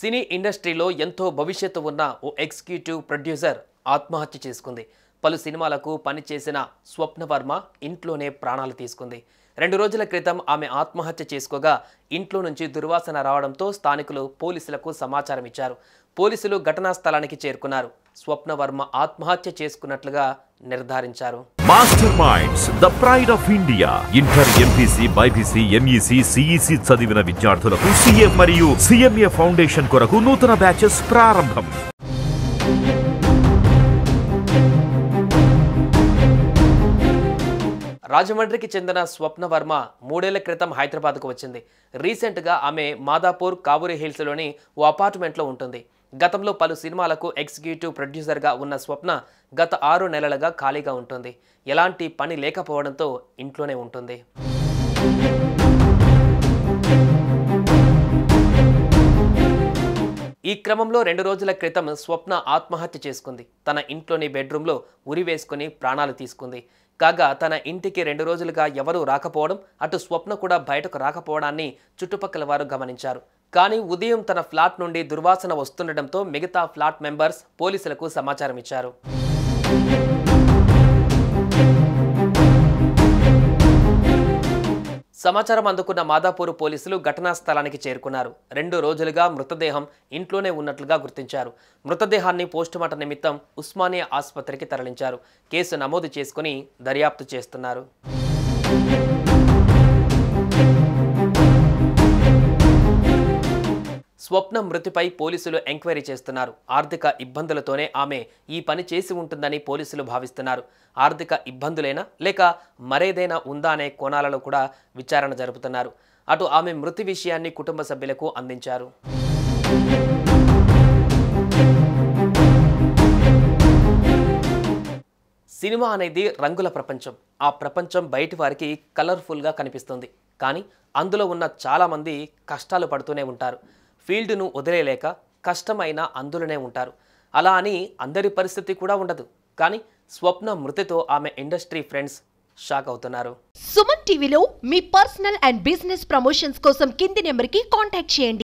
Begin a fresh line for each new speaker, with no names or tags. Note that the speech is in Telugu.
సినీ ఇండస్ట్రీలో ఎంతో భవిష్యత్తు ఉన్న ఓ ఎగ్జిక్యూటివ్ ప్రొడ్యూసర్ ఆత్మహత్య చేసుకుంది. పలు సినిమాలకు పనిచేసిన స్వప్న వర్మ ఇంట్లోనే ప్రాణాలు తీసుకుంది. 2 రోజుల క్రితం ఆమె ఆత్మహత్య చేసుకోగా ఇంట్లో నుంచి దుర్వాసన రావడంతో స్థానికులు పోలీసులకు సమాచారం ఇచ్చారు. పోలీసులు ఘటనా స్థలానికి చేరుకున్నారు. స్వప్న వర్మ ఆత్మహత్య చేసుకున్నట్లుగా నిర్ధారించారు.
Master minds the pride of India. Inter, MPC, BiPC, MEC, CEC చదివిన విద్యార్థులకు సిఏ మరియు సిఎంఏ ఫౌండేషన్ కొరకు నూతన బ్యాచెస్ ప్రారంభం.
రాజమండ్రికి చెందిన స్వప్న వర్మ 3 ఏళ్ల క్రితం హైదరాబాద్కు వచ్చింది. రీసెంట్గా ఆమె మాదాపూర్ కావూరి హిల్స్లోని ఓ అపార్ట్మెంట్లో ఉంటుంది. గతంలో పలు సినిమాలకు ఎగ్జిక్యూటివ్ ప్రొడ్యూసర్గా ఉన్న స్వప్న గత 6 నెలలుగా ఖాళీగా ఉంటుంది. ఎలాంటి పని లేకపోవడంతో ఇంట్లోనే ఉంటుంది. ఈ క్రమంలో 2 రోజుల క్రితం స్వప్న ఆత్మహత్య చేసుకుంది. తన ఇంట్లోని బెడ్రూమ్లో ఉరి వేసుకుని ప్రాణాలు తీసుకుంది. కాగా తన ఇంటికి 2 రోజులుగా ఎవరూ రాకపోవడం, అటు స్వప్న కూడా బయటకు రాకపోవడాన్ని చుట్టుపక్కల వారు గమనించారు. కానీ ఉదయం తన ఫ్లాట్ నుండి దుర్వాసన వస్తుండటంతో మిగతా ఫ్లాట్ మెంబర్స్ పోలీసులకు సమాచారం ఇచ్చారు. సమాచారం అందుకున్న మాదాపూర్ పోలీసులు ఘటనా స్థలానికి చేరుకున్నారు. 2 రోజులుగా మృతదేహం ఇంట్లోనే ఉన్నట్లుగా గుర్తించారు. మృతదేహాన్ని పోస్టుమార్టం నిమిత్తం ఉస్మానియా ఆసుపత్రికి తరలించారు. కేసు నమోదు చేసుకుని దర్యాప్తు చేస్తున్నారు. స్వప్న మృతిపై పోలీసులు ఎంక్వైరీ చేస్తున్నారు. ఆర్థిక ఇబ్బందులతోనే ఆమె ఈ పని చేసి ఉంటుందని పోలీసులు భావిస్తున్నారు. ఆర్థిక ఇబ్బందులేనా లేక మరేదైనా ఉందా అనే కోణాలలో కూడా విచారణ జరుపుతున్నారు. అటు ఆమె మృతి విషయాన్ని కుటుంబ సభ్యులకు అందించారు. సినిమా అనేది రంగుల ప్రపంచం. ఆ ప్రపంచం బయటి వారికి కలర్ఫుల్గా కనిపిస్తుంది. కానీ అందులో ఉన్న చాలామంది కష్టాలు పడుతూనే ఉంటారు. ఫీల్డ్ను వదిలేలేక కష్టమైన అందులోనే ఉంటారు. అలా అని అందరి పరిస్థితి కూడా ఉండదు. కానీ స్వప్న మృతితో ఆమె ఇండస్ట్రీ ఫ్రెండ్స్ షాక్ అవుతున్నారు.
సుమన్ టీవీలో మీ పర్సనల్ అండ్ బిజినెస్ ప్రమోషన్స్ కోసం కింది నెంబర్కి కాంటాక్ట్ చేయండి.